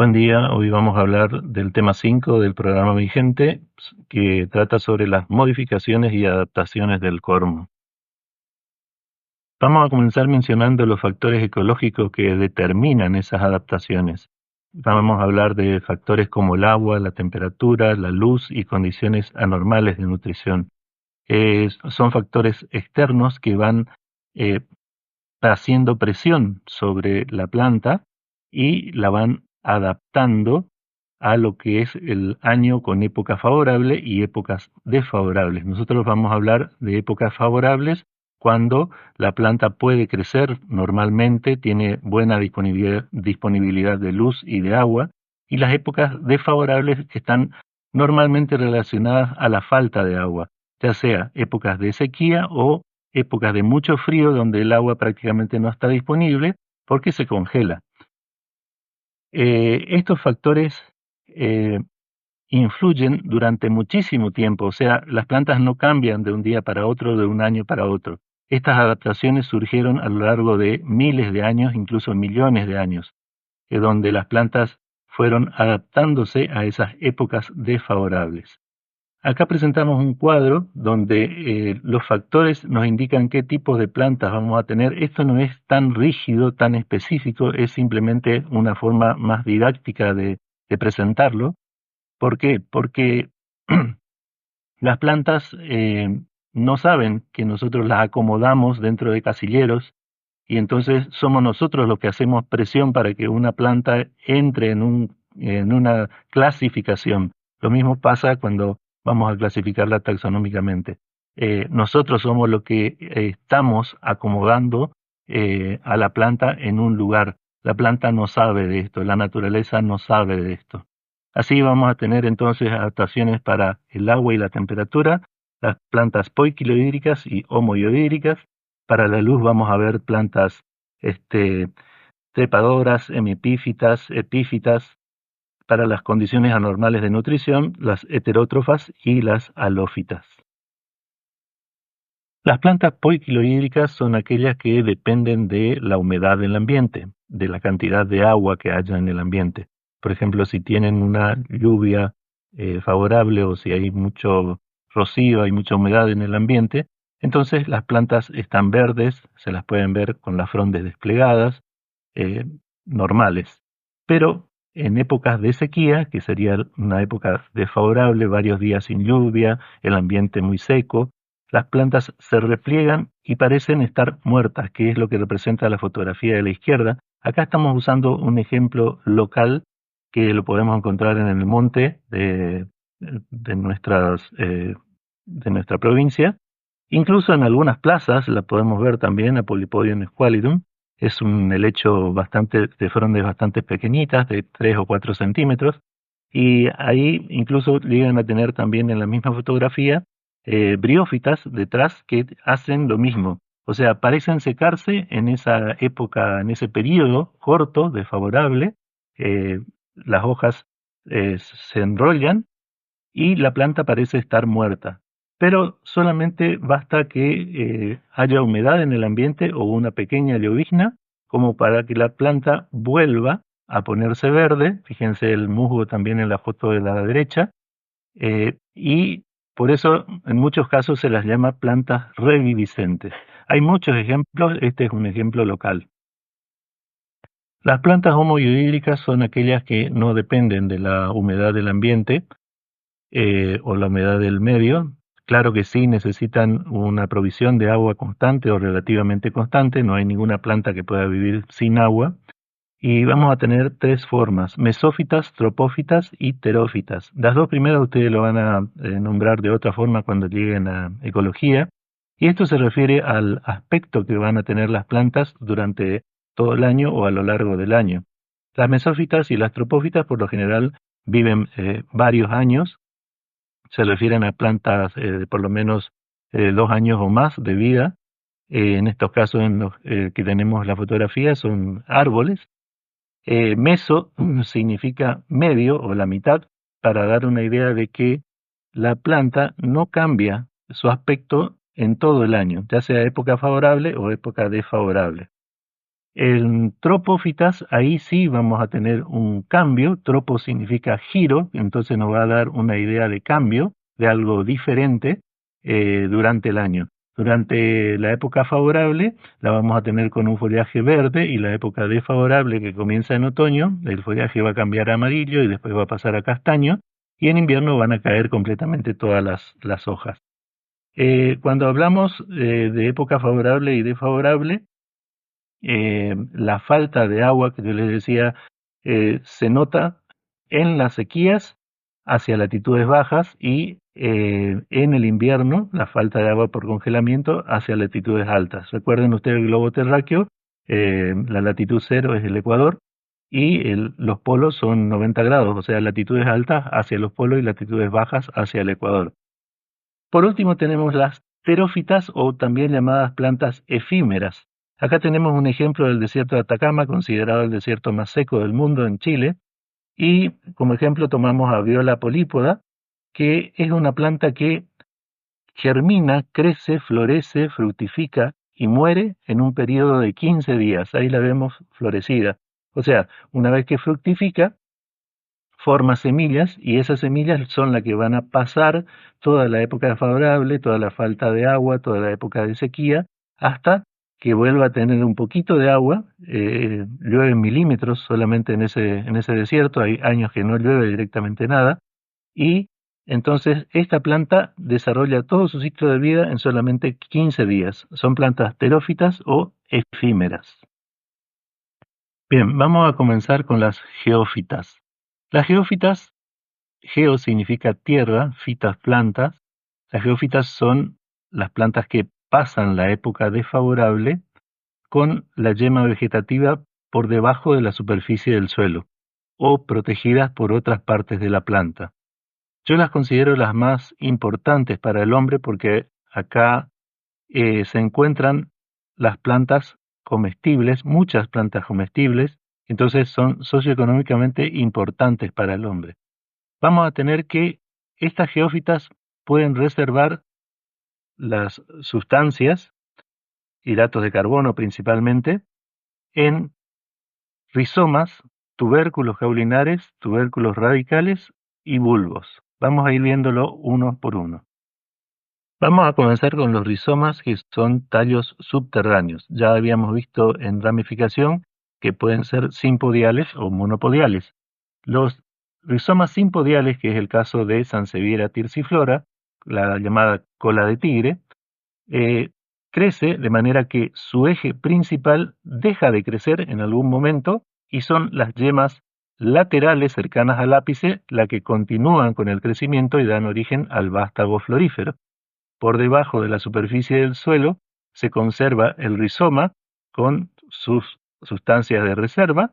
Buen día, hoy vamos a hablar del tema 5 del programa vigente, que trata sobre las modificaciones y adaptaciones del cormo. Vamos a comenzar mencionando los factores ecológicos que determinan esas adaptaciones. Vamos a hablar de factores como el agua, la temperatura, la luz y condiciones anormales de nutrición. Son factores externos que van eh, haciendo presión sobre la planta y la van adaptando a lo que es el año con épocas favorables y épocas desfavorables. Nosotros vamos a hablar de épocas favorables cuando la planta puede crecer normalmente, tiene buena disponibilidad de luz y de agua, y las épocas desfavorables que están normalmente relacionadas a la falta de agua, ya sea épocas de sequía o épocas de mucho frío donde el agua prácticamente no está disponible porque se congela. Estos factores eh, influyen durante muchísimo tiempo, o sea, las plantas no cambian de un día para otro, de un año para otro. Estas adaptaciones surgieron a lo largo de miles de años, incluso millones de años, donde las plantas fueron adaptándose a esas épocas desfavorables. Acá presentamos un cuadro donde los factores nos indican qué tipos de plantas vamos a tener. Esto no es tan rígido, tan específico, es simplemente una forma más didáctica de presentarlo. ¿Por qué? Porque las plantas no saben que nosotros las acomodamos dentro de casilleros y entonces somos nosotros los que hacemos presión para que una planta entre en una clasificación. Lo mismo pasa cuando vamos a clasificarla taxonómicamente. Nosotros somos los que estamos acomodando a la planta en un lugar. La planta no sabe de esto, la naturaleza no sabe de esto. Así vamos a tener entonces adaptaciones para el agua y la temperatura, las plantas poiquilohídricas y homoiohídricas. Para la luz vamos a ver plantas este, trepadoras, hemipífitas, epífitas. Para las condiciones anormales de nutrición, las heterótrofas y las halófitas. Las plantas poiquilohídricas son aquellas que dependen de la humedad del ambiente, de la cantidad de agua que haya en el ambiente. Por ejemplo, si tienen una lluvia favorable o si hay mucho rocío, hay mucha humedad en el ambiente, entonces las plantas están verdes, se las pueden ver con las frondes desplegadas, eh, normales. Pero en épocas de sequía, que sería una época desfavorable, varios días sin lluvia, el ambiente muy seco, las plantas se repliegan y parecen estar muertas, que es lo que representa la fotografía de la izquierda. Acá estamos usando un ejemplo local que lo podemos encontrar en el monte de de nuestra provincia. Incluso en algunas plazas la podemos ver también, a Polypodium squalidum. Es un helecho bastante, de frondes bastante pequeñitas, de 3 o 4 centímetros. Y ahí incluso llegan a tener también en la misma fotografía briófitas detrás que hacen lo mismo. O sea, parecen secarse en esa época, en ese periodo corto, desfavorable. eh, las hojas se enrollan y la planta parece estar muerta. Pero solamente basta que haya humedad en el ambiente o una pequeña llovizna como para que la planta vuelva a ponerse verde. Fíjense el musgo también en la foto de la derecha. Y por eso en muchos casos se las llama plantas reviviscentes. Hay muchos ejemplos, este es un ejemplo local. Las plantas homoiohídricas son aquellas que no dependen de la humedad del ambiente o la humedad del medio. Claro que sí necesitan una provisión de agua constante o relativamente constante, no hay ninguna planta que pueda vivir sin agua. Y vamos a tener tres formas: mesófitas, tropófitas y terófitas. Las dos primeras ustedes lo van a nombrar de otra forma cuando lleguen a ecología. Y esto se refiere al aspecto que van a tener las plantas durante todo el año o a lo largo del año. Las mesófitas y las tropófitas por lo general viven varios años. Se refieren a plantas de por lo menos 2 años o más de vida. En estos casos en los que tenemos la fotografía son árboles. Meso significa medio o la mitad, para dar una idea de que la planta no cambia su aspecto en todo el año, ya sea época favorable o época desfavorable. En tropófitas, ahí sí vamos a tener un cambio. Tropo significa giro, entonces nos va a dar una idea de cambio, de algo diferente durante el año. Durante la época favorable la vamos a tener con un follaje verde, y la época desfavorable, que comienza en otoño, el follaje va a cambiar a amarillo y después va a pasar a castaño, y en invierno van a caer completamente todas las hojas. Cuando hablamos de época favorable y desfavorable, la falta de agua que yo les decía se nota en las sequías hacia latitudes bajas, y en el invierno la falta de agua por congelamiento hacia latitudes altas. Recuerden ustedes el globo terráqueo, la latitud cero es el Ecuador, y los polos son 90 grados, o sea, latitudes altas hacia los polos y latitudes bajas hacia el Ecuador. Por último tenemos las terófitas, o también llamadas plantas efímeras. Acá tenemos un ejemplo del desierto de Atacama, considerado el desierto más seco del mundo en Chile, y como ejemplo tomamos a Viola polípoda, que es una planta que germina, crece, florece, fructifica y muere en un periodo de 15 días. Ahí la vemos florecida. O sea, una vez que fructifica, forma semillas, y esas semillas son las que van a pasar toda la época favorable, toda la falta de agua, toda la época de sequía, hasta que vuelva a tener un poquito de agua. Llueve milímetros solamente en ese desierto, hay años que no llueve directamente nada, y entonces esta planta desarrolla todo su ciclo de vida en solamente 15 días. Son plantas terófitas o efímeras. Bien, vamos a comenzar con las geófitas. Las geófitas, geo significa tierra, fitas plantas. Las geófitas son las plantas que pasan la época desfavorable con la yema vegetativa por debajo de la superficie del suelo, o protegidas por otras partes de la planta. Yo las considero las más importantes para el hombre, porque acá se encuentran las plantas comestibles, muchas plantas comestibles, entonces son socioeconómicamente importantes para el hombre. Vamos a tener que estas geófitas pueden reservar las sustancias, hidratos de carbono principalmente, en rizomas, tubérculos caulinares, tubérculos radicales y bulbos. Vamos a ir viéndolo uno por uno. Vamos a comenzar con los rizomas, que son tallos subterráneos. Ya habíamos visto en ramificación que pueden ser simpodiales o monopodiales. Los rizomas simpodiales, que es el caso de Sansevieria tirsiflora, la llamada cola de tigre, eh, crece de manera que su eje principal deja de crecer en algún momento, y son las yemas laterales cercanas al ápice las que continúan con el crecimiento y dan origen al vástago florífero. Por debajo de la superficie del suelo se conserva el rizoma con sus sustancias de reserva.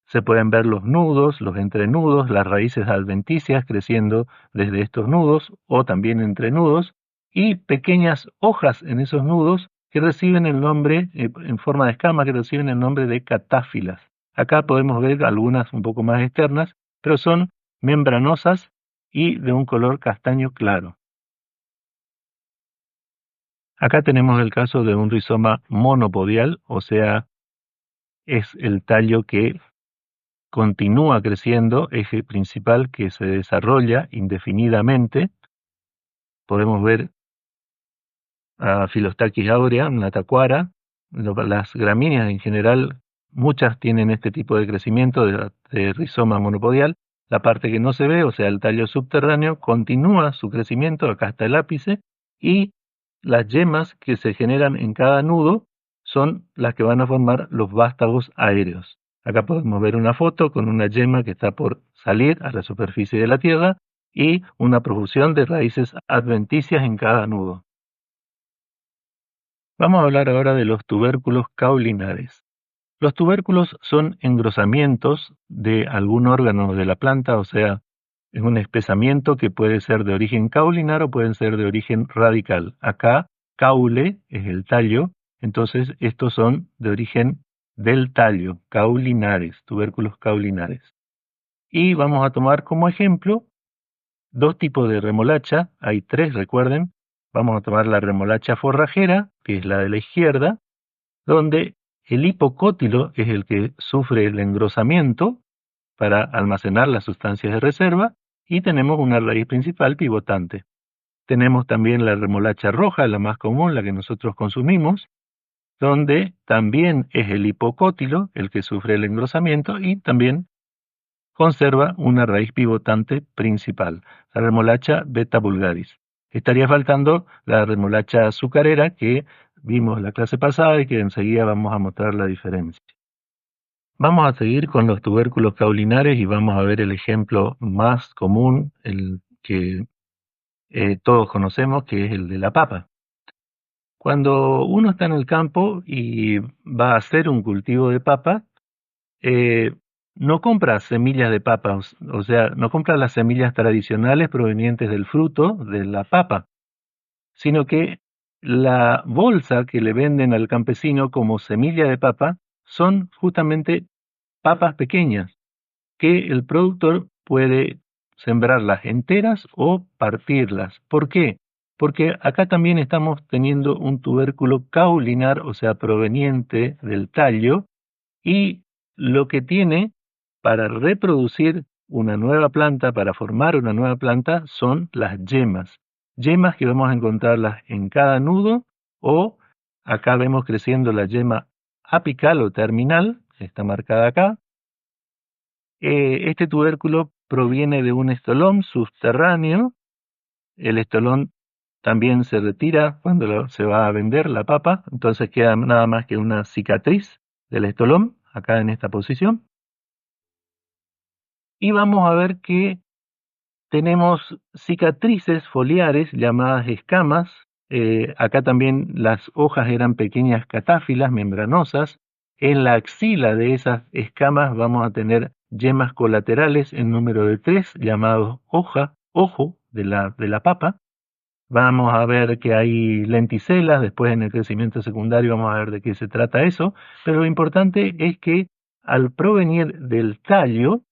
Se pueden ver los nudos, los entrenudos, las raíces adventicias creciendo desde estos nudos o también entrenudos, y pequeñas hojas en esos nudos que reciben el nombre, en forma de escama, que reciben el nombre de catáfilas. Acá podemos ver algunas un poco más externas, pero son membranosas y de un color castaño claro. Acá tenemos el caso de un rizoma monopodial, o sea, es el tallo que continúa creciendo, eje principal que se desarrolla indefinidamente. Podemos ver a Philostachys aurea, una tacuara. Las gramíneas en general, muchas tienen este tipo de crecimiento de rizoma monopodial. La parte que no se ve, o sea, el tallo subterráneo, continúa su crecimiento, acá está el ápice, y las yemas que se generan en cada nudo son las que van a formar los vástagos aéreos. Acá podemos ver una foto con una yema que está por salir a la superficie de la Tierra y una profusión de raíces adventicias en cada nudo. Vamos a hablar ahora de los tubérculos caulinares. Los tubérculos son engrosamientos de algún órgano de la planta, o sea, es un espesamiento que puede ser de origen caulinar o pueden ser de origen radical. Acá, caule es el tallo, entonces estos son de origen del tallo, caulinares, tubérculos caulinares. Y vamos a tomar como ejemplo dos tipos de remolacha, hay tres, recuerden. Vamos a tomar la remolacha forrajera, que es la de la izquierda, donde El hipocótilo es el que sufre el engrosamiento para almacenar las sustancias de reserva y tenemos una raíz principal pivotante. Tenemos también la remolacha roja, la más común, la que nosotros consumimos, donde también es el hipocótilo el que sufre el engrosamiento y también conserva una raíz pivotante principal, la remolacha beta vulgaris. Estaría faltando la remolacha azucarera que vimos la clase pasada y que enseguida vamos a mostrar la diferencia. Vamos a seguir con los tubérculos caulinares y vamos a ver el ejemplo más común, el que todos conocemos, que es el de la papa. Cuando uno está en el campo y va a hacer un cultivo de papa, eh, no compra semillas de papa, o sea, no compra las semillas tradicionales provenientes del fruto de la papa, sino que la bolsa que le venden al campesino como semilla de papa son justamente papas pequeñas que el productor puede sembrarlas enteras o partirlas. ¿Por qué? Porque acá también estamos teniendo un tubérculo caulinar, o sea, proveniente del tallo, y lo que tiene para reproducir una nueva planta, para formar una nueva planta, son las yemas. Yemas que vamos a encontrarlas en cada nudo o acá vemos creciendo la yema apical o terminal, está marcada acá. Este tubérculo proviene de un estolón subterráneo. El estolón también se retira cuando se va a vender la papa, entonces queda nada más que una cicatriz del estolón, acá en esta posición. Y vamos a ver que tenemos cicatrices foliares llamadas escamas. Acá también las hojas eran pequeñas catáfilas membranosas. En la axila de esas escamas vamos a tener yemas colaterales en número de 3, llamados ojo de la papa. Vamos a ver que hay lenticelas, después en el crecimiento secundario vamos a ver de qué se trata eso, pero lo importante es que al provenir del tallo,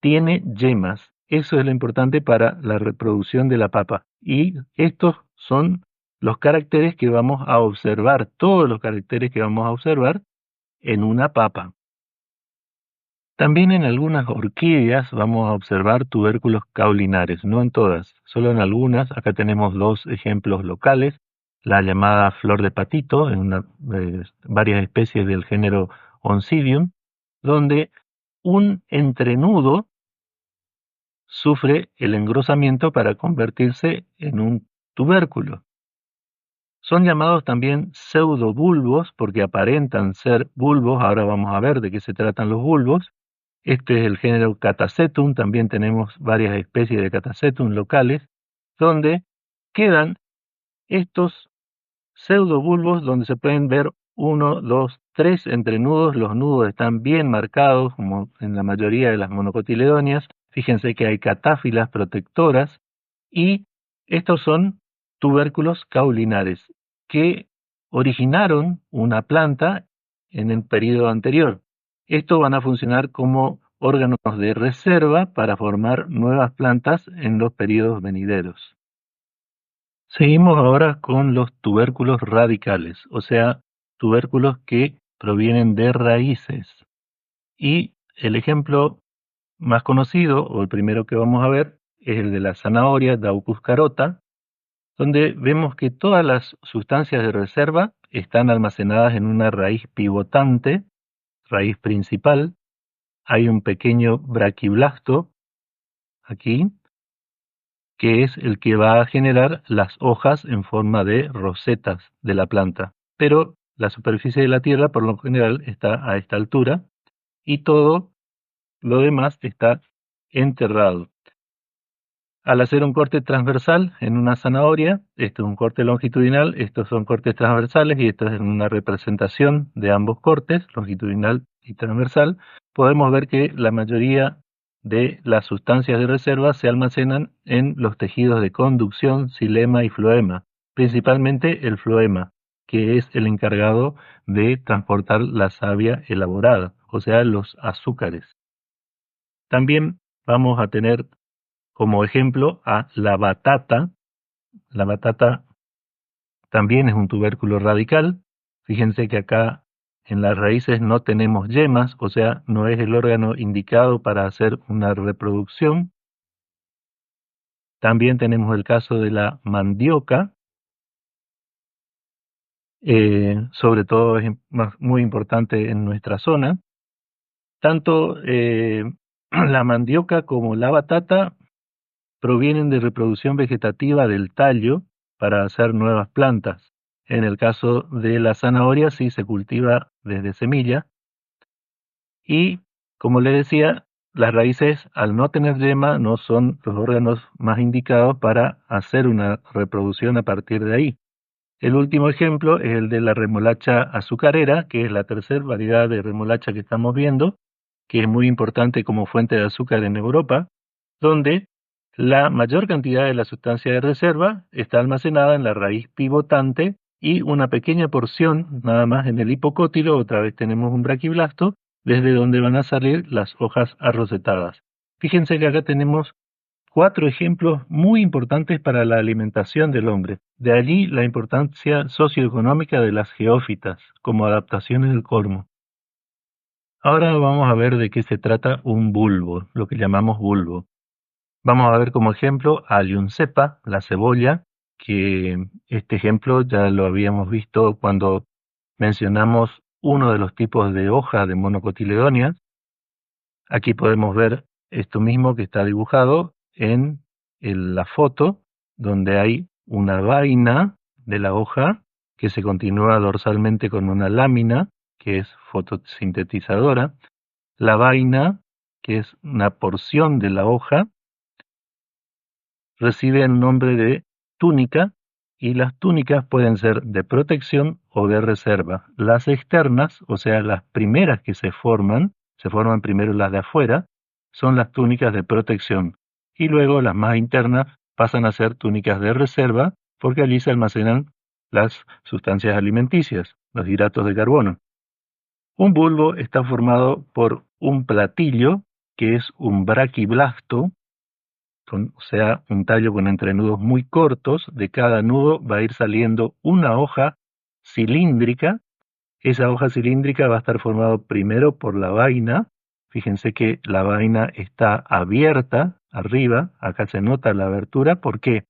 tiene yemas. Eso es lo importante para la reproducción de la papa. Y estos son los caracteres que vamos a observar, todos los caracteres que vamos a observar en una papa. También en algunas orquídeas vamos a observar tubérculos caulinares, no en todas, solo en algunas. Acá tenemos dos ejemplos locales, la llamada flor de patito, en varias especies del género Oncidium, donde un entrenudo sufre el engrosamiento para convertirse en un tubérculo. Son llamados también pseudobulbos porque aparentan ser bulbos. Ahora vamos a ver de qué se tratan los bulbos. Este es el género Catasetum. También tenemos varias especies de Catasetum locales, donde quedan estos pseudobulbos donde se pueden ver 1, 2, 3 entrenudos. Los nudos están bien marcados, como en la mayoría de las monocotiledóneas. Fíjense que hay catáfilas protectoras y estos son tubérculos caulinares que originaron una planta en el periodo anterior. Estos van a funcionar como órganos de reserva para formar nuevas plantas en los periodos venideros. Seguimos ahora con los tubérculos radicales, o sea, tubérculos que provienen de raíces. Y el ejemplo más conocido, o el primero que vamos a ver, es el de la zanahoria, Daucus carota, donde vemos que todas las sustancias de reserva están almacenadas en una raíz pivotante, raíz principal. Hay un pequeño braquiblasto aquí, que es el que va a generar las hojas en forma de rosetas de la planta. Pero la superficie de la tierra por lo general está a esta altura y todo lo demás está enterrado. Al hacer un corte transversal en una zanahoria, esto es un corte longitudinal, estos son cortes transversales y esto es una representación de ambos cortes, longitudinal y transversal, podemos ver que la mayoría de las sustancias de reserva se almacenan en los tejidos de conducción, xilema y floema, principalmente el floema, que es el encargado de transportar la savia elaborada, o sea, los azúcares. También vamos a tener como ejemplo a la batata. La batata también es un tubérculo radical. Fíjense que acá en las raíces no tenemos yemas, o sea, no es el órgano indicado para hacer una reproducción. También tenemos el caso de la mandioca, sobre todo es muy importante en nuestra zona. Tanto la mandioca como la batata provienen de reproducción vegetativa del tallo para hacer nuevas plantas. En el caso de la zanahoria sí se cultiva desde semilla y, como le decía, las raíces al no tener yema no son los órganos más indicados para hacer una reproducción a partir de ahí. El último ejemplo es el de la remolacha azucarera, que es la tercera variedad de remolacha que estamos viendo, que es muy importante como fuente de azúcar en Europa, donde la mayor cantidad de la sustancia de reserva está almacenada en la raíz pivotante y una pequeña porción nada más en el hipocótilo, otra vez tenemos un braquiblasto, desde donde van a salir las hojas arrocetadas. Fíjense que acá tenemos 4 ejemplos muy importantes para la alimentación del hombre. De allí la importancia socioeconómica de las geófitas como adaptaciones del colmo. Ahora vamos a ver de qué se trata un bulbo, lo que llamamos bulbo. Vamos a ver como ejemplo a Allium-cepa, la cebolla, que este ejemplo ya lo habíamos visto cuando mencionamos uno de los tipos de hoja de monocotiledóneas. Aquí podemos ver esto mismo que está dibujado en la foto, donde hay una vaina de la hoja que se continúa dorsalmente con una lámina, que es fotosintetizadora. La vaina, que es una porción de la hoja, recibe el nombre de túnica y las túnicas pueden ser de protección o de reserva. Las externas, o sea, las primeras que se forman primero las de afuera, son las túnicas de protección y luego las más internas pasan a ser túnicas de reserva porque allí se almacenan las sustancias alimenticias, los hidratos de carbono. Un bulbo está formado por un platillo, que es un braquiblasto, o sea, un tallo con entrenudos muy cortos. De cada nudo va a ir saliendo una hoja cilíndrica. Esa hoja cilíndrica va a estar formada primero por la vaina. Fíjense que la vaina está abierta arriba, acá se nota la abertura. ¿Por qué?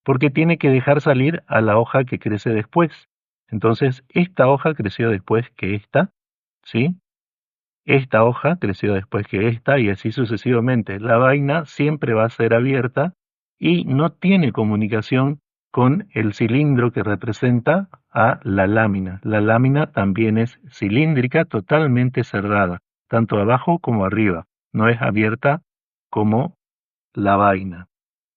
Porque tiene que dejar salir a la hoja que crece después. Entonces, esta hoja creció después que esta, ¿sí? Esta hoja creció después que esta y así sucesivamente. La vaina siempre va a ser abierta y no tiene comunicación con el cilindro que representa a la lámina. La lámina también es cilíndrica, totalmente cerrada, tanto abajo como arriba. No es abierta como la vaina.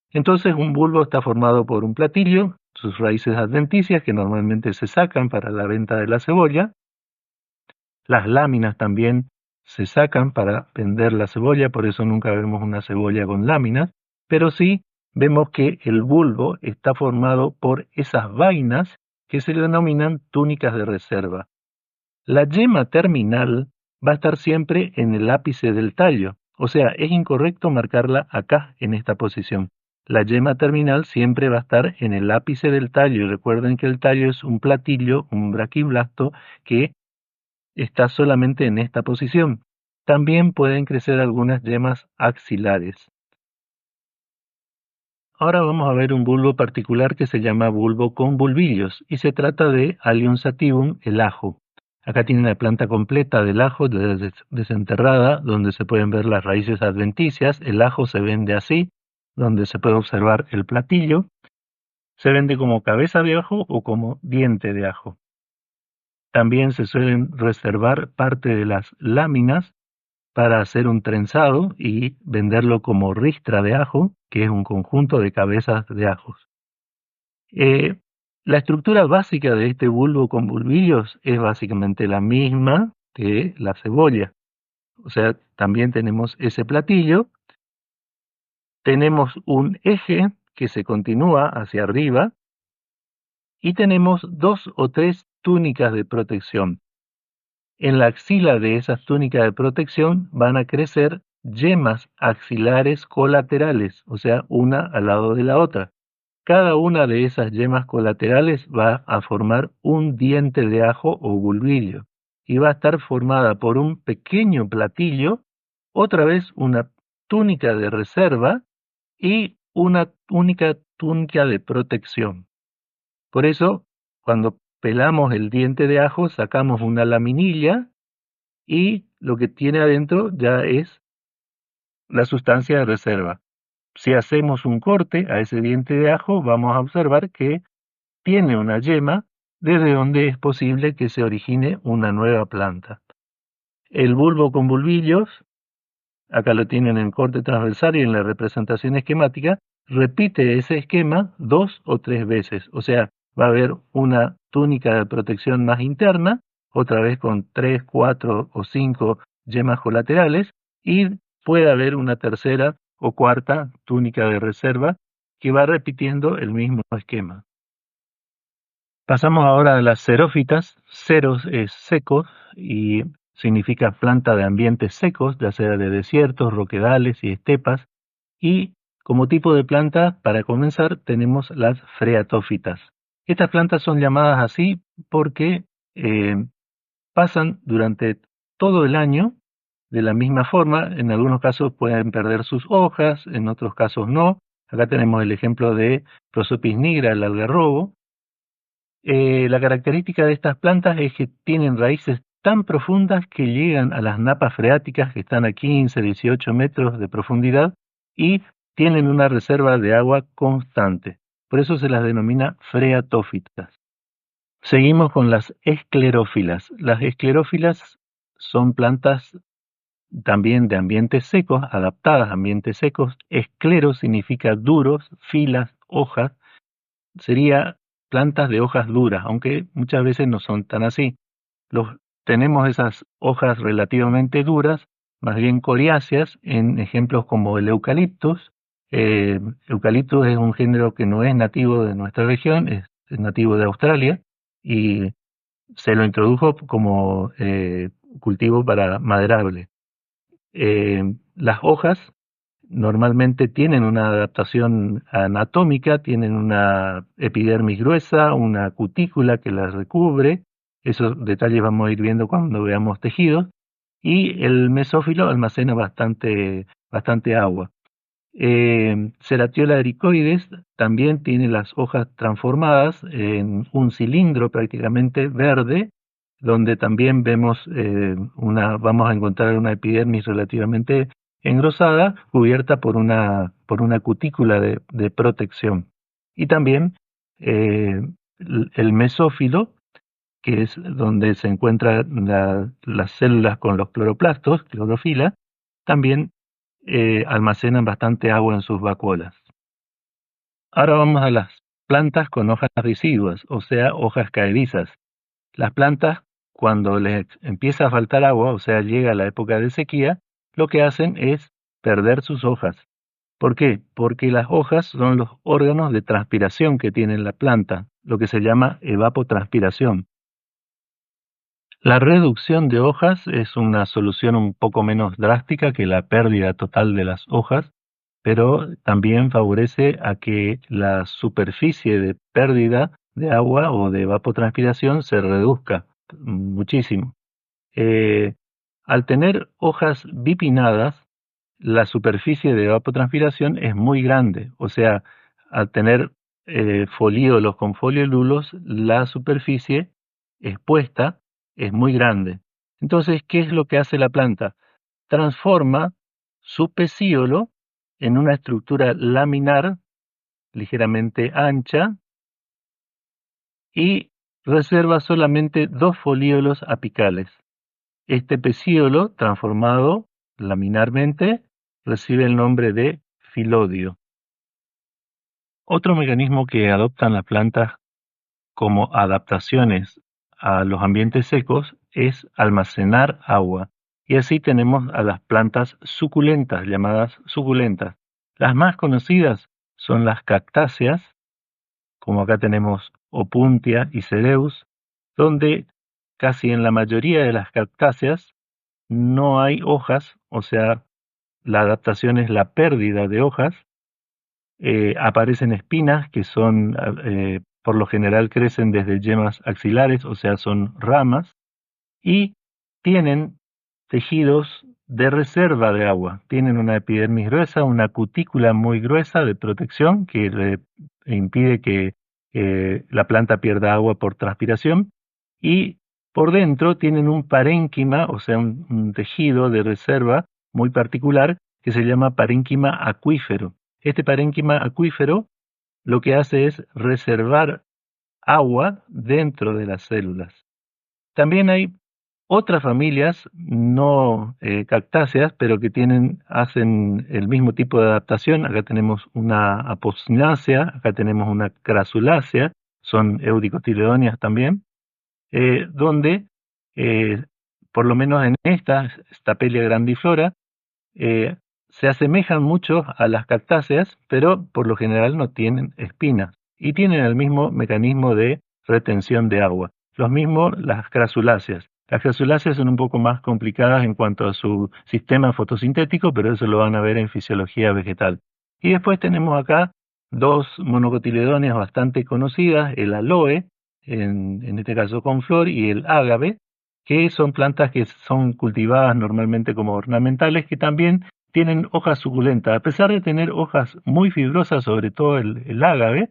Entonces un bulbo está formado por un platillo, sus raíces adventicias que normalmente se sacan para la venta de la cebolla. Las láminas también se sacan para vender la cebolla, por eso nunca vemos una cebolla con láminas, pero sí vemos que el bulbo está formado por esas vainas que se denominan túnicas de reserva. La yema terminal va a estar siempre en el ápice del tallo, o sea, es incorrecto marcarla acá en esta posición. La yema terminal siempre va a estar en el ápice del tallo. Recuerden que el tallo es un platillo, un braquiblasto, que está solamente en esta posición. También pueden crecer algunas yemas axilares. Ahora vamos a ver un bulbo particular que se llama bulbo con bulbillos y se trata de Allium sativum, el ajo. Acá tiene la planta completa del ajo desenterrada, donde se pueden ver las raíces adventicias. El ajo se vende así, donde se puede observar el platillo. Se vende como cabeza de ajo o como diente de ajo. También se suelen reservar parte de las láminas para hacer un trenzado y venderlo como ristra de ajo, que es un conjunto de cabezas de ajos. La estructura básica de este bulbo con bulbillos es básicamente la misma que la cebolla. O sea, también tenemos ese platillo, tenemos un eje que se continúa hacia arriba y tenemos 2 o 3 túnicas de protección. En la axila de esas túnicas de protección van a crecer yemas axilares colaterales, o sea, una al lado de la otra. Cada una de esas yemas colaterales va a formar un diente de ajo o bulbillo. y va a estar formada por un pequeño platillo, otra vez una túnica de reserva y una única túnica de protección. Por eso, cuando pelamos el diente de ajo, sacamos una laminilla y lo que tiene adentro ya es la sustancia de reserva. Si hacemos un corte a ese diente de ajo, vamos a observar que tiene una yema desde donde es posible que se origine una nueva planta. El bulbo con bulbillos, acá lo tienen en corte transversal y en la representación esquemática, repite ese esquema 2 o 3 veces. O sea, va a haber una túnica de protección más interna, otra vez con 3, 4 o 5 yemas colaterales, y puede haber una tercera o cuarta túnica de reserva que va repitiendo el mismo esquema. Pasamos ahora a las xerófitas. Xeros es seco y significa planta de ambientes secos, ya sea de desiertos, roquedales y estepas. Y como tipo de planta, para comenzar, tenemos las freatófitas. Estas plantas son llamadas así porque pasan durante todo el año de la misma forma. En algunos casos pueden perder sus hojas, en otros casos no. Acá tenemos el ejemplo de Prosopis nigra, el algarrobo. La característica de estas plantas es que tienen raíces tan profundas que llegan a las napas freáticas que están a 15, 18 metros de profundidad y tienen una reserva de agua constante. Por eso se las denomina freatófitas. Seguimos con las esclerófilas. Las esclerófilas son plantas también de ambientes secos, adaptadas a ambientes secos. Esclero significa duros, filas, hojas. Sería plantas de hojas duras, aunque muchas veces no son tan así. Tenemos esas hojas relativamente duras, más bien coriáceas, en ejemplos como el eucaliptus. Eucaliptus es un género que no es nativo de nuestra región, es nativo de Australia y se lo introdujo como cultivo para maderable. Las hojas normalmente tienen una adaptación anatómica, tienen una epidermis gruesa, una cutícula que las recubre. Esos detalles vamos a ir viendo cuando veamos tejidos. Y el mesófilo almacena bastante agua. Ceratiola ericoides también tiene las hojas transformadas en un cilindro prácticamente verde, donde también vamos a encontrar una epidermis relativamente engrosada, cubierta por una cutícula de protección. Y también el mesófilo, que es donde se encuentran las células con los cloroplastos, clorofila, también almacenan bastante agua en sus vacuolas. Ahora vamos a las plantas con hojas deciduas, o sea, hojas caedizas. Las plantas, cuando les empieza a faltar agua, o sea, llega la época de sequía, lo que hacen es perder sus hojas. ¿Por qué? Porque las hojas son los órganos de transpiración que tiene la planta, lo que se llama evapotranspiración. La reducción de hojas es una solución un poco menos drástica que la pérdida total de las hojas, pero también favorece a que la superficie de pérdida de agua o de evapotranspiración se reduzca muchísimo. Al tener hojas bipinnadas, la superficie de evapotranspiración es muy grande, o sea, al tener folíolos con foliolulos, la superficie expuesta es muy grande. Entonces, ¿qué es lo que hace la planta? Transforma su pecíolo en una estructura laminar ligeramente ancha y reserva solamente 2 folíolos apicales. Este pecíolo, transformado laminarmente, recibe el nombre de filodio. Otro mecanismo que adoptan las plantas como adaptaciones a los ambientes secos es almacenar agua. Y así tenemos a las plantas suculentas, llamadas suculentas. Las más conocidas son las cactáceas, como acá tenemos Opuntia y Cereus, donde casi en la mayoría de las cactáceas no hay hojas, o sea, la adaptación es la pérdida de hojas. Aparecen espinas que por lo general crecen desde yemas axilares, o sea, son ramas, y tienen tejidos de reserva de agua. Tienen una epidermis gruesa, una cutícula muy gruesa de protección que le impide que la planta pierda agua por transpiración, y por dentro tienen un parénquima, o sea, un tejido de reserva muy particular que se llama parénquima acuífero. Este parénquima acuífero lo que hace es reservar agua dentro de las células. También hay otras familias no cactáceas, pero que hacen el mismo tipo de adaptación. Acá tenemos una apocynácea, acá tenemos una crasulácea, son eudicotiledóneas también, donde, eh, por lo menos en esta Stapelia grandiflora, eh, se asemejan mucho a las cactáceas, pero por lo general no tienen espinas y tienen el mismo mecanismo de retención de agua. Los mismos las crasuláceas. Las crasuláceas son un poco más complicadas en cuanto a su sistema fotosintético, pero eso lo van a ver en fisiología vegetal. Y después tenemos acá dos monocotiledóneas bastante conocidas, el aloe, en este caso con flor, y el ágave, que son plantas que son cultivadas normalmente como ornamentales, que también tienen hojas suculentas. A pesar de tener hojas muy fibrosas, sobre todo el ágave,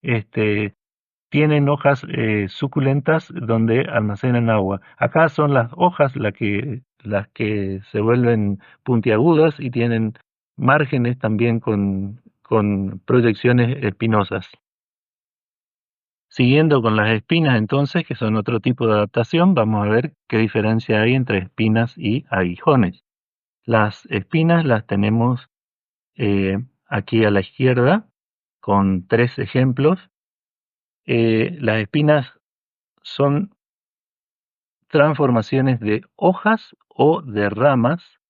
este, tienen hojas suculentas donde almacenan agua. Acá son las hojas las que se vuelven puntiagudas y tienen márgenes también con proyecciones espinosas. Siguiendo con las espinas entonces, que son otro tipo de adaptación, vamos a ver qué diferencia hay entre espinas y aguijones. Las espinas las tenemos aquí a la izquierda con 3 ejemplos. Las espinas son transformaciones de hojas o de ramas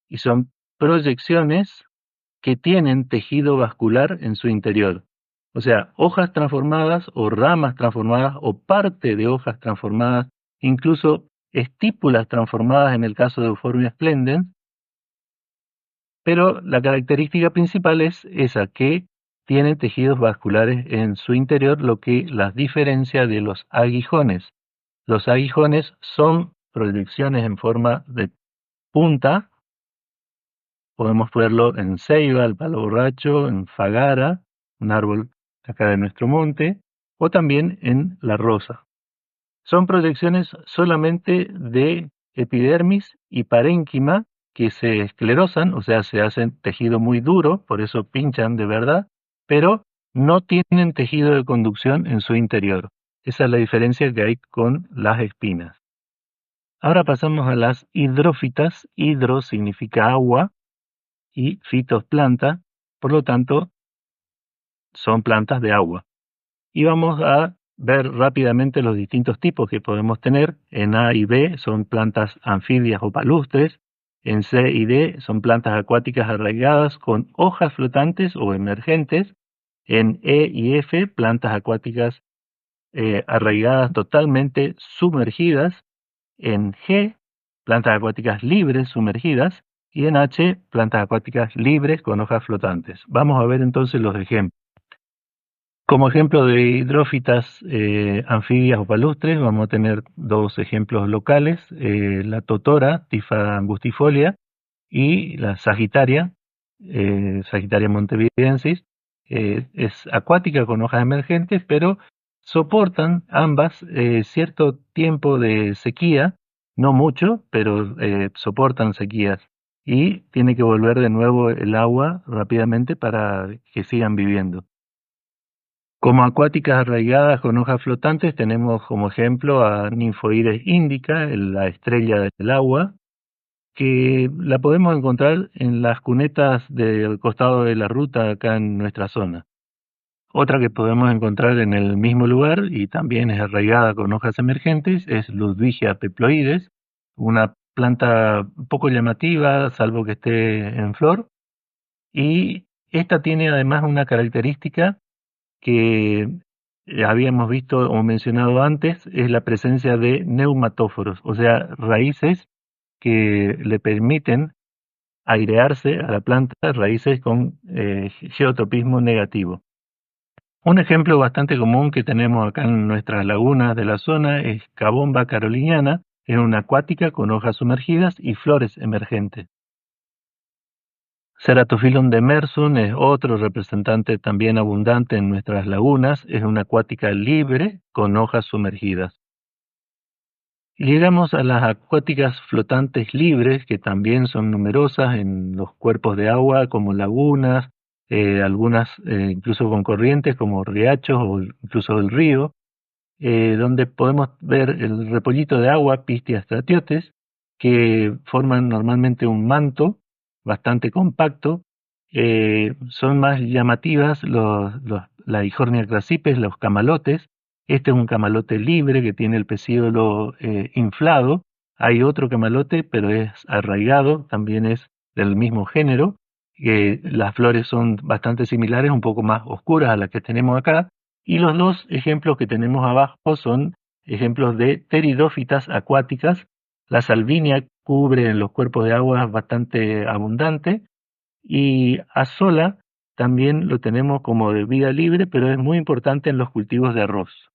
y son proyecciones que tienen tejido vascular en su interior. O sea, hojas transformadas o ramas transformadas o parte de hojas transformadas, incluso estípulas transformadas en el caso de Euphorbia splendens, pero la característica principal es esa, que tienen tejidos vasculares en su interior, lo que las diferencia de los aguijones. Los aguijones son proyecciones en forma de punta. Podemos verlo en ceiba, el palo borracho, en fagara, un árbol acá de nuestro monte, o también en la rosa. Son proyecciones solamente de epidermis y parénquima que se esclerosan, o sea, se hacen tejido muy duro, por eso pinchan de verdad, pero no tienen tejido de conducción en su interior. Esa es la diferencia que hay con las espinas. Ahora pasamos a las hidrófitas. Hidro significa agua y fitos planta, por lo tanto son plantas de agua. Y vamos a ver rápidamente los distintos tipos que podemos tener. En A y B son plantas anfibias o palustres. En C y D son plantas acuáticas arraigadas con hojas flotantes o emergentes. En E y F, plantas acuáticas arraigadas totalmente sumergidas. En G, plantas acuáticas libres sumergidas. Y en H, plantas acuáticas libres con hojas flotantes. Vamos a ver entonces los ejemplos. Como ejemplo de hidrófitas anfibias o palustres, vamos a tener dos ejemplos locales, la totora, Tifa angustifolia, y la Sagittaria, Sagittaria montevidensis. Es acuática con hojas emergentes, pero soportan ambas cierto tiempo de sequía, no mucho, pero soportan sequías. Y tiene que volver de nuevo el agua rápidamente para que sigan viviendo. Como acuáticas arraigadas con hojas flotantes tenemos como ejemplo a Nymphoides indica, la estrella del agua, que la podemos encontrar en las cunetas del costado de la ruta acá en nuestra zona. Otra que podemos encontrar en el mismo lugar y también es arraigada con hojas emergentes es Ludwigia peploides, una planta poco llamativa, salvo que esté en flor, y esta tiene además una característica que habíamos visto o mencionado antes, es la presencia de neumatóforos, o sea, raíces que le permiten airearse a la planta, raíces con geotropismo negativo. Un ejemplo bastante común que tenemos acá en nuestras lagunas de la zona es Cabomba caroliniana, Es una acuática con hojas sumergidas y flores emergentes. Ceratophyllum demersum es otro representante también abundante en nuestras lagunas. Es una acuática libre con hojas sumergidas. Y llegamos a las acuáticas flotantes libres, que también son numerosas en los cuerpos de agua, como lagunas, algunas incluso con corrientes, como riachos o incluso el río, donde podemos ver el repollito de agua, Pistia stratiotes, que forman normalmente un manto bastante compacto. Son más llamativas la Eichhornia crassipes, los camalotes. Este es un camalote libre que tiene el pecíolo inflado. Hay otro camalote, pero es arraigado, también es del mismo género. Las flores son bastante similares, un poco más oscuras a las que tenemos acá. Y los dos ejemplos que tenemos abajo son ejemplos de pteridófitas acuáticas. La salvinia cubre en los cuerpos de agua bastante abundante y Azola también lo tenemos como de vida libre, pero es muy importante en los cultivos de arroz.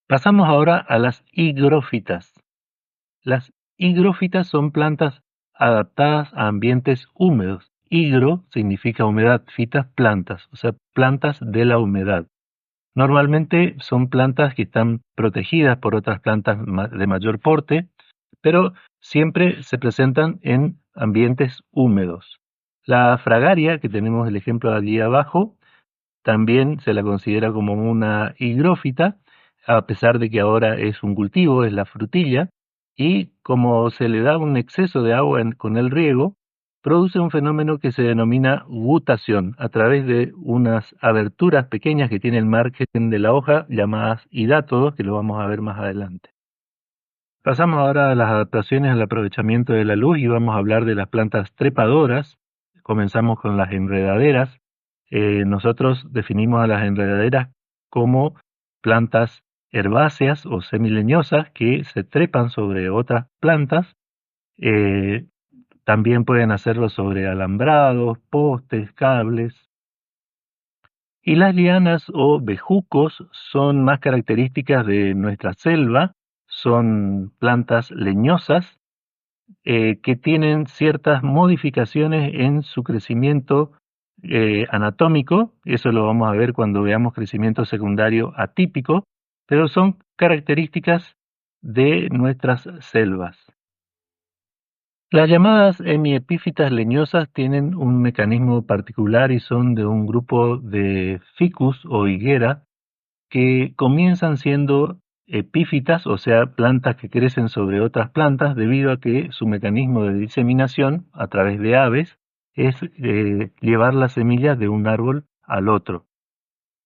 Pasamos ahora a las higrófitas. Las higrófitas son plantas adaptadas a ambientes húmedos. Higro significa humedad, fitas plantas, o sea, plantas de la humedad. Normalmente son plantas que están protegidas por otras plantas de mayor porte, pero siempre se presentan en ambientes húmedos. La fragaria, que tenemos el ejemplo allí abajo, también se la considera como una higrófita, a pesar de que ahora es un cultivo, es la frutilla, y como se le da un exceso de agua con el riego, produce un fenómeno que se denomina gutación, a través de unas aberturas pequeñas que tiene el margen de la hoja, llamadas hidátodos, que lo vamos a ver más adelante. Pasamos ahora a las adaptaciones al aprovechamiento de la luz y vamos a hablar de las plantas trepadoras. Comenzamos con las enredaderas. Nosotros definimos a las enredaderas como plantas herbáceas o semileñosas que se trepan sobre otras plantas. Eh, También pueden hacerlo sobre alambrados, postes, cables. Y las lianas o bejucos son más características de nuestra selva. Son plantas leñosas que tienen ciertas modificaciones en su crecimiento anatómico. Eso lo vamos a ver cuando veamos crecimiento secundario atípico, pero son características de nuestras selvas. Las llamadas hemiepífitas leñosas tienen un mecanismo particular y son de un grupo de ficus o higuera que comienzan siendo epífitas, o sea, plantas que crecen sobre otras plantas debido a que su mecanismo de diseminación a través de aves es llevar las semillas de un árbol al otro.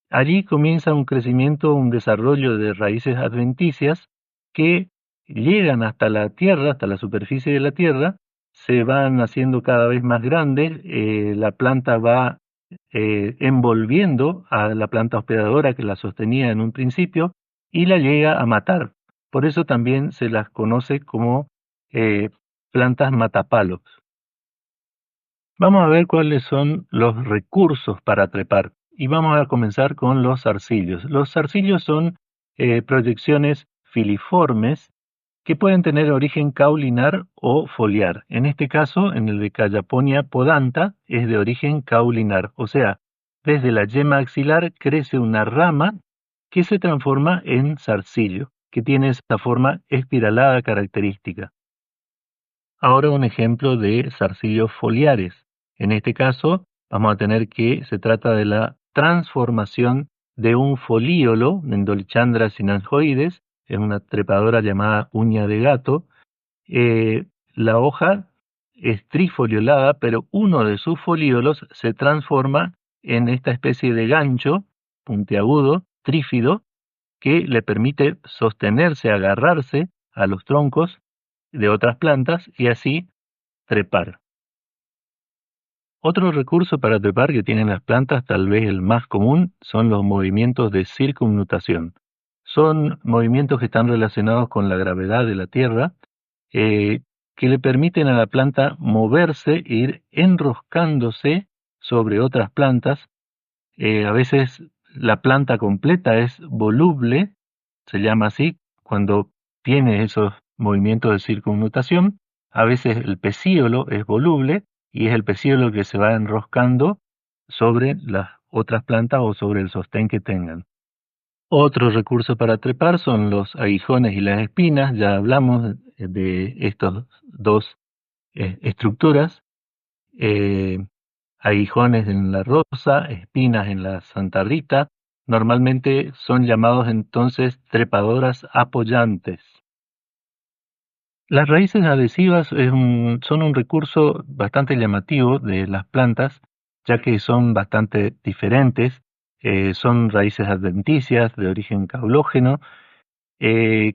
Allí comienza un crecimiento, un desarrollo de raíces adventicias que llegan hasta la tierra, hasta la superficie de la tierra, se van haciendo cada vez más grandes, la planta va envolviendo a la planta hospedadora que la sostenía en un principio y la llega a matar. Por eso también se las conoce como eh, plantas matapalos. Vamos a ver cuáles son los recursos para trepar y vamos a comenzar con los zarcillos. Los zarcillos son proyecciones filiformes que pueden tener origen caulinar o foliar. En este caso, en el de Callaponia podanta, es de origen caulinar, o sea, desde la yema axilar crece una rama que se transforma en zarcillo, que tiene esta forma espiralada característica. Ahora un ejemplo de zarcillos foliares. En este caso, vamos a tener que se trata de la transformación de un folíolo, Endolichandra sinanjoides, es una trepadora llamada uña de gato. La hoja es trifoliolada, pero uno de sus folíolos se transforma en esta especie de gancho puntiagudo, trífido, que le permite sostenerse, agarrarse a los troncos de otras plantas y así trepar. Otro recurso para trepar que tienen las plantas, tal vez el más común, son los movimientos de circunnutación. Son movimientos que están relacionados con la gravedad de la Tierra, que le permiten a la planta moverse e ir enroscándose sobre otras plantas. A veces la planta completa es voluble, se llama así, cuando tiene esos movimientos de circunmutación. A veces el pecíolo es voluble y es el pecíolo que se va enroscando sobre las otras plantas o sobre el sostén que tengan. Otro recurso para trepar son los aguijones y las espinas. Ya hablamos de estas dos estructuras. Eh, Aguijones en la rosa, espinas en la Santa Rita. Normalmente son llamados entonces trepadoras apoyantes. Las raíces adhesivas son un recurso bastante llamativo de las plantas, ya que son bastante diferentes. Son raíces adventicias de origen caulógeno, que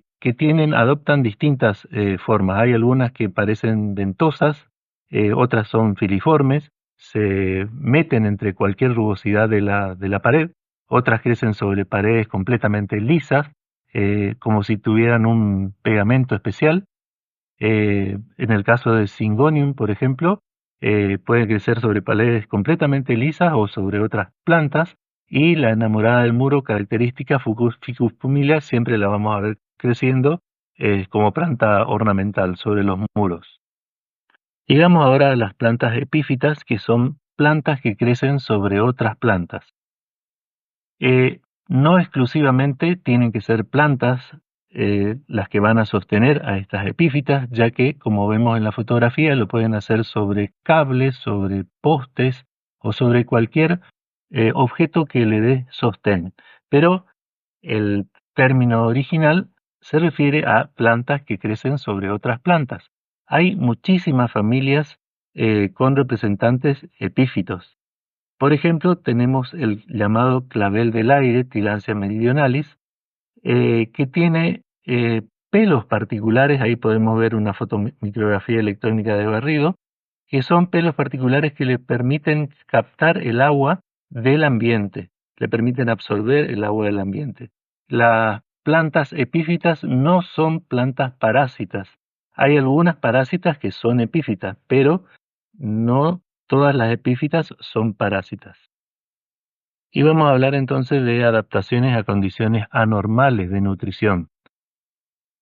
adoptan distintas formas. Hay algunas que parecen ventosas, otras son filiformes, se meten entre cualquier rugosidad de la pared, otras crecen sobre paredes completamente lisas, como si tuvieran un pegamento especial. En el caso de Syngonium, por ejemplo, puede crecer sobre paredes completamente lisas o sobre otras plantas, y la enamorada del muro, característica Ficus pumila, siempre la vamos a ver creciendo como planta ornamental sobre los muros. Llegamos ahora a las plantas epífitas, que son plantas que crecen sobre otras plantas. No exclusivamente tienen que ser plantas las que van a sostener a estas epífitas, ya que, como vemos en la fotografía, lo pueden hacer sobre cables, sobre postes o sobre cualquier objeto que le dé sostén. Pero el término original se refiere a plantas que crecen sobre otras plantas. Hay muchísimas familias con representantes epífitos. Por ejemplo, tenemos el llamado clavel del aire, Tillandsia meridionalis, que tiene pelos particulares. Ahí podemos ver una fotomicrografía electrónica de barrido, que son pelos particulares que le permiten captar el agua del ambiente, le permiten absorber el agua del ambiente. Las plantas epífitas no son plantas parásitas. Hay algunas parásitas que son epífitas, pero no todas las epífitas son parásitas. Y vamos a hablar entonces de adaptaciones a condiciones anormales de nutrición,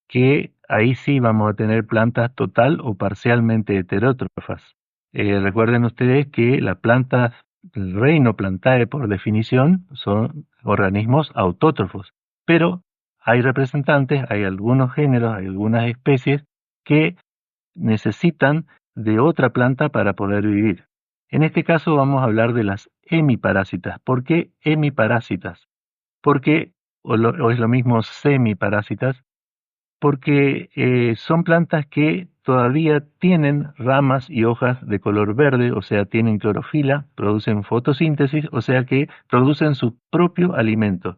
que ahí sí vamos a tener plantas total o parcialmente heterótrofas. Recuerden ustedes que las plantas, el reino Plantae por definición, son organismos autótrofos, pero hay representantes, hay algunos géneros, hay algunas especies que necesitan de otra planta para poder vivir. En este caso vamos a hablar de las hemiparásitas. ¿Por qué hemiparásitas? Porque, o es lo mismo semiparásitas, porque son plantas que todavía tienen ramas y hojas de color verde, o sea, tienen clorofila, producen fotosíntesis, o sea que producen su propio alimento.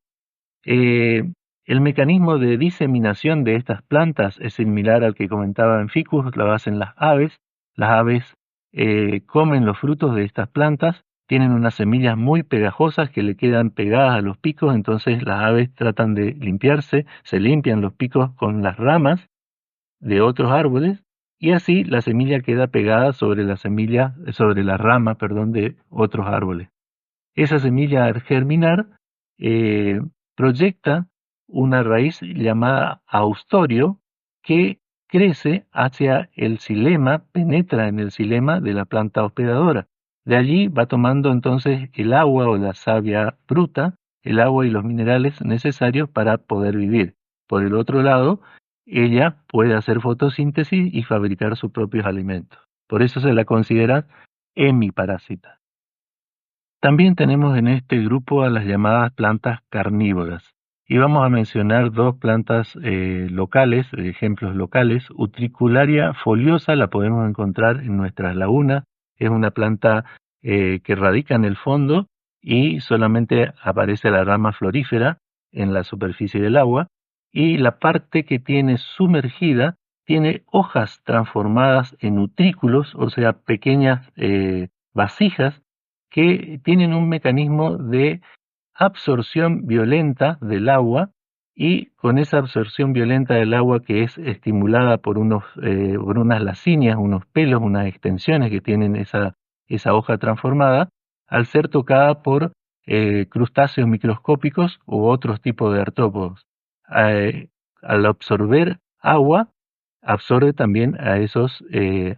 Eh, el mecanismo de diseminación de estas plantas es similar al que comentaba en Ficus, lo hacen las aves. Las aves comen los frutos de estas plantas, tienen unas semillas muy pegajosas que le quedan pegadas a los picos, entonces las aves tratan de limpiarse, se limpian los picos con las ramas de otros árboles, y así la semilla queda pegada sobre sobre la rama, perdón, de otros árboles. Esa semilla al germinar eh, proyecta una raíz llamada austorio, que crece hacia el xilema, penetra en el xilema de la planta hospedadora. De allí va tomando entonces el agua o la savia bruta, el agua y los minerales necesarios para poder vivir. Por el otro lado, ella puede hacer fotosíntesis y fabricar sus propios alimentos. Por eso se la considera hemiparásita. También tenemos en este grupo a las llamadas plantas carnívoras. Y vamos a mencionar dos plantas locales, ejemplos locales. Utricularia foliosa la podemos encontrar en nuestras lagunas. Es una planta que radica en el fondo y solamente aparece la rama florífera en la superficie del agua. Y la parte que tiene sumergida tiene hojas transformadas en utrículos, o sea, pequeñas vasijas que tienen un mecanismo de absorción violenta del agua, y con esa absorción violenta del agua, que es estimulada por por unas lacinias, unos pelos, unas extensiones que tienen esa hoja transformada, al ser tocada por crustáceos microscópicos u otros tipos de artrópodos. Al absorber agua, absorbe también a esos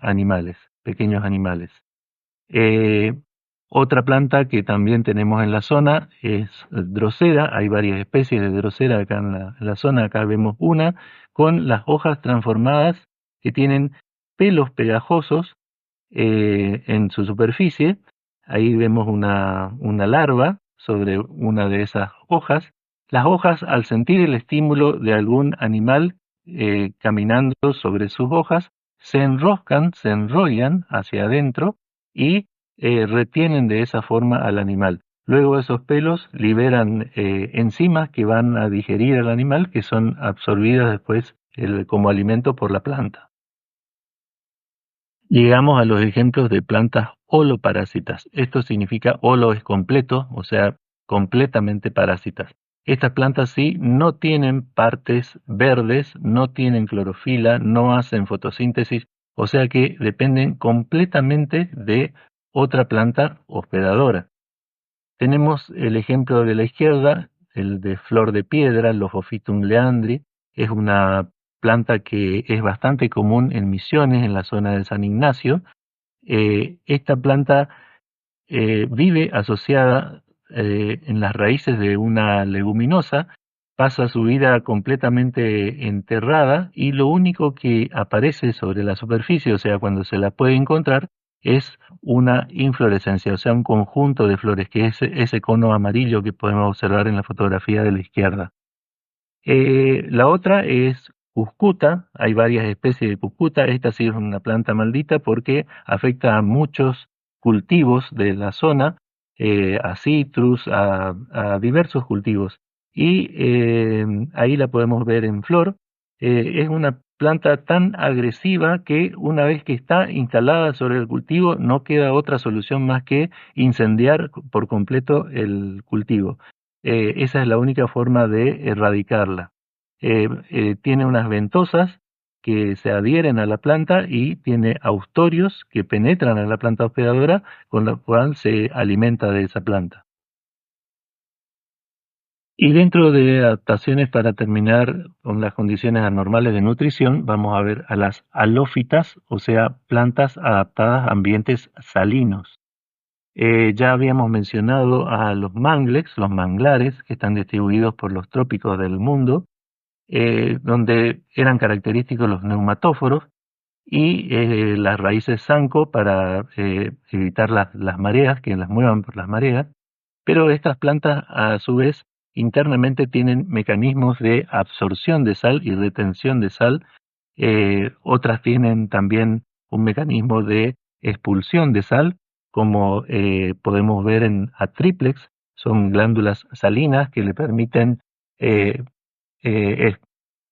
animales, pequeños animales. Eh, Otra planta que también tenemos en la zona es Drosera. Hay varias especies de Drosera acá en la zona. Acá vemos una con las hojas transformadas que tienen pelos pegajosos en su superficie. Ahí vemos una larva sobre una de esas hojas. Las hojas, al sentir el estímulo de algún animal caminando sobre sus hojas, se enroscan, se enrollan hacia adentro y retienen de esa forma al animal. Luego esos pelos liberan enzimas que van a digerir al animal, que son absorbidas después como alimento por la planta. Llegamos a los ejemplos de plantas holoparásitas. Esto significa holo es completo, o sea, completamente parásitas. Estas plantas sí no tienen partes verdes, no tienen clorofila, no hacen fotosíntesis, o sea que dependen completamente de otra planta hospedadora. Tenemos el ejemplo de la izquierda, el de flor de piedra, Lophophithum leandri. Es una planta que es bastante común en Misiones, en la zona de San Ignacio. Esta planta vive asociada en las raíces de una leguminosa, pasa su vida completamente enterrada y lo único que aparece sobre la superficie, o sea, cuando se la puede encontrar, es una inflorescencia, o sea, un conjunto de flores, que es ese cono amarillo que podemos observar en la fotografía de la izquierda. La otra es cuscuta. Hay varias especies de cuscuta. Esta sí es una planta maldita porque afecta a muchos cultivos de la zona, a citrus, a diversos cultivos. Y ahí la podemos ver en flor. Es una planta tan agresiva que una vez que está instalada sobre el cultivo no queda otra solución más que incendiar por completo el cultivo. Esa es la única forma de erradicarla. Tiene unas ventosas que se adhieren a la planta y tiene austorios que penetran a la planta hospedadora, con lo cual se alimenta de esa planta. Y dentro de adaptaciones para terminar con las condiciones anormales de nutrición, vamos a ver a las halófitas, o sea, plantas adaptadas a ambientes salinos. Ya habíamos mencionado a los mangles, los manglares, que están distribuidos por los trópicos del mundo, donde eran característicos los neumatóforos y las raíces zanco para evitar las mareas, que las muevan por las mareas. Pero estas plantas, a su vez, internamente tienen mecanismos de absorción de sal y retención de sal. Otras tienen también un mecanismo de expulsión de sal, como podemos ver en Atriplex. Son glándulas salinas que le permiten eh, eh,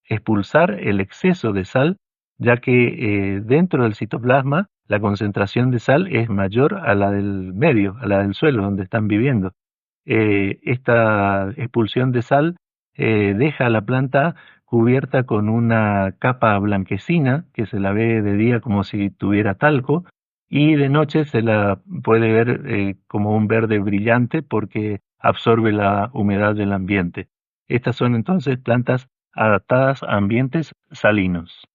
expulsar el exceso de sal, ya que dentro del citoplasma la concentración de sal es mayor a la del medio, a la del suelo donde están viviendo. Esta expulsión de sal deja a la planta cubierta con una capa blanquecina que se la ve de día como si tuviera talco y de noche se la puede ver como un verde brillante porque absorbe la humedad del ambiente. Estas son entonces plantas adaptadas a ambientes salinos.